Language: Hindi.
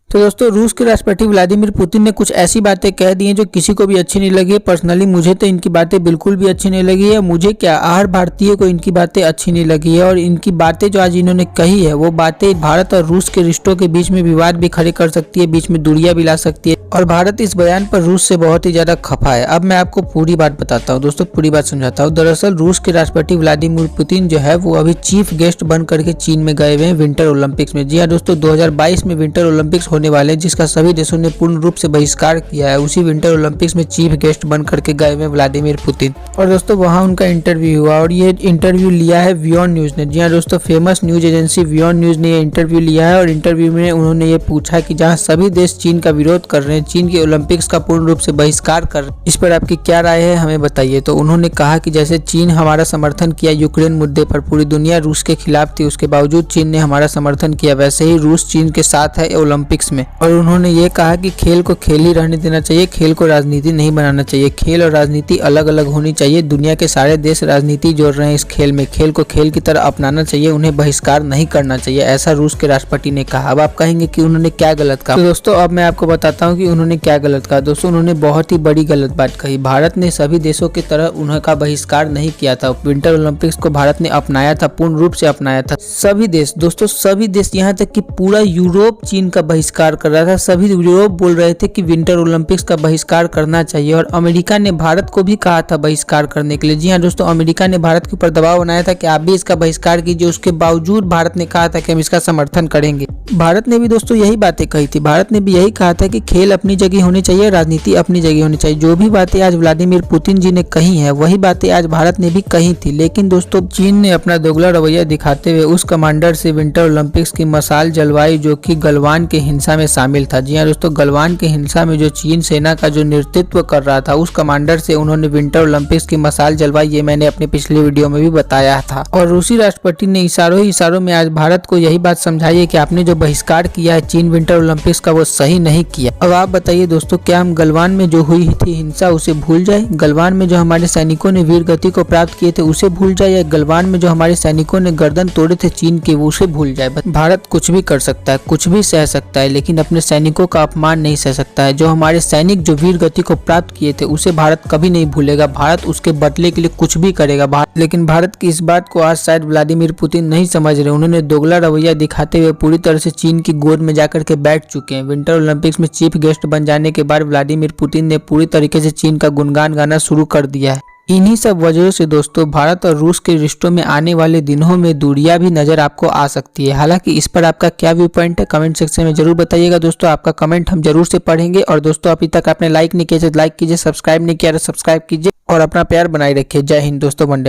तो दोस्तों रूस के राष्ट्रपति व्लादिमीर पुतिन ने कुछ ऐसी बातें कह दी हैं जो किसी को भी अच्छी नहीं लगी। पर्सनली मुझे तो इनकी बातें बिल्कुल भी अच्छी नहीं लगी है। मुझे क्या, हर भारतीय को इनकी बातें अच्छी नहीं लगी है। और इनकी बातें जो आज इन्होंने कही है वो बातें भारत और रूस के रिश्तों के बीच में विवाद भी खड़े कर सकती है, बीच में दूरियां भी ला सकती है। और भारत इस बयान पर रूस से बहुत ही ज्यादा खफा है। अब मैं आपको पूरी बात बताता हूँ दोस्तों, पूरी बात समझाता हूँ। दरअसल रूस के राष्ट्रपति व्लादिमीर पुतिन जो है वो अभी चीफ गेस्ट बन करके चीन में गए हुए हैं विंटर ओलंपिक्स में। जी हाँ दोस्तों, 2022 में विंटर ओलंपिक्स होने वाले हैं जिसका सभी देशों ने पूर्ण रूप से बहिष्कार किया है। उसी विंटर ओलंपिक्स में चीफ गेस्ट बन करके गए हुए व्लादिमीर पुतिन। और दोस्तों वहाँ उनका इंटरव्यू हुआ और ये इंटरव्यू लिया है वियन न्यूज ने। जी हाँ दोस्तों, famous news agency vein news ने ये इंटरव्यू लिया है। और इंटरव्यू में उन्होंने ये पूछा कि जहाँ सभी देश चीन का विरोध कर रहे हैं, चीन के ओलंपिक्स का पूर्ण रूप से बहिष्कार कर रहे हैं, इस पर आपकी क्या राय है, हमें बताइए। तो उन्होंने कहा कि जैसे चीन हमारा समर्थन किया यूक्रेन मुद्दे पर, पूरी दुनिया रूस के खिलाफ थी, उसके बावजूद चीन ने हमारा समर्थन किया, वैसे ही रूस चीन के साथ है ओलंपिक्स में। और उन्होंने ये कहा कि खेल को खेल ही रहने देना चाहिए, खेल को राजनीति नहीं बनाना चाहिए। खेल और राजनीति अलग अलग होनी चाहिए। दुनिया के सारे देश राजनीति जोड़ रहे हैं इस खेल में, खेल को खेल की तरह अपनाना चाहिए, उन्हें बहिष्कार नहीं करना चाहिए, ऐसा रूस के राष्ट्रपति ने कहा। अब आप कहेंगे कि उन्होंने क्या गलत कहा। तो दोस्तों अब मैं आपको बताता हूँ कि उन्होंने क्या गलत कहा। दोस्तों उन्होंने बहुत ही बड़ी गलत बात कही। भारत ने सभी देशों की तरह उनका बहिष्कार नहीं किया था। विंटर ओलंपिक्स को भारत ने अपनाया था, पूर्ण रूप से अपनाया था। सभी देश दोस्तों, सभी देश, यहाँ तक कि पूरा यूरोप चीन का बहिष्कार कर रहा था। सभी यूरोप बोल रहे थे कि विंटर ओलंपिक्स का बहिष्कार करना चाहिए। और अमेरिका ने भारत को भी कहा था बहिष्कार करने के लिए। जी हाँ दोस्तों, अमेरिका ने भारत के ऊपर दबाव बनाया था कि आप भी इसका बहिष्कार कीजिए। उसके बावजूद भारत ने कहा था कि हम इसका समर्थन करेंगे। भारत ने भी दोस्तों यही बातें कही थी। भारत ने भी यही कहा था कि खेल अपनी जगह होनी चाहिए, राजनीति अपनी जगह होनी चाहिए। जो भी बातें आज व्लादिमीर पुतिन जी ने कही है वही बातें आज भारत ने भी कही थी। लेकिन दोस्तों चीन ने अपना दोगला रवैया दिखाते हुए उस कमांडर से विंटर ओलंपिक्स की मशाल जलवाई जो कि गलवान के हिंसा में शामिल था। जी हाँ दोस्तों, गलवान के हिंसा में जो चीन सेना का जो नेतृत्व कर रहा था उस कमांडर से उन्होंने विंटर ओलंपिक्स की मशाल जलवाई, ये मैंने अपने पिछले वीडियो में भी बताया था। और रूसी राष्ट्रपति ने इशारों ही इशारों में आज भारत को यही बात समझाई है कि आपने जो बहिष्कार किया है चीन विंटर ओलंपिक्स का वो सही नहीं किया। अब आप बताइए दोस्तों, क्या हम गलवान में जो हुई थी हिंसा उसे भूल जाए? गलवान में जो हमारे सैनिकों ने वीर गति को प्राप्त किए थे उसे भूल जाए, या गलवान में जो हमारे सैनिकों ने गर्दन तोड़े थे चीन के उसे भूल जाए? भारत कुछ भी कर सकता है, कुछ भी सह सकता है, लेकिन अपने सैनिकों का अपमान नहीं सह सकता है। जो हमारे सैनिक जो वीर गति को प्राप्त किए थे उसे भारत कभी नहीं भूलेगा। भारत उसके बदले के लिए कुछ भी करेगा। लेकिन भारत की इस बात को आज शायद व्लादिमीर पुतिन नहीं समझ रहे। उन्होंने दोगला रवैया दिखाते हुए पूरी तरह से चीन की गोद में जाकर के बैठ चुके हैं। विंटर ओलंपिक्स में चीफ गेस्ट बन जाने के बाद व्लादिमीर पुतिन ने पूरी तरीके से चीन का गुणगान गाना शुरू कर दिया है। इन्हीं सब वजहों से दोस्तों भारत और रूस के रिश्तों में आने वाले दिनों में दूरियां भी नजर आपको आ सकती है। हालांकि इस पर आपका क्या व्यू पॉइंट है कमेंट सेक्शन में जरूर बताइएगा। दोस्तों आपका कमेंट हम जरूर से पढ़ेंगे। और दोस्तों अभी तक आपने लाइक नहीं किया तो लाइक कीजिए, सब्सक्राइब नहीं किया तो सब्सक्राइब कीजिए और अपना प्यार बनाए रखिए। जय हिंद दोस्तों, वंदे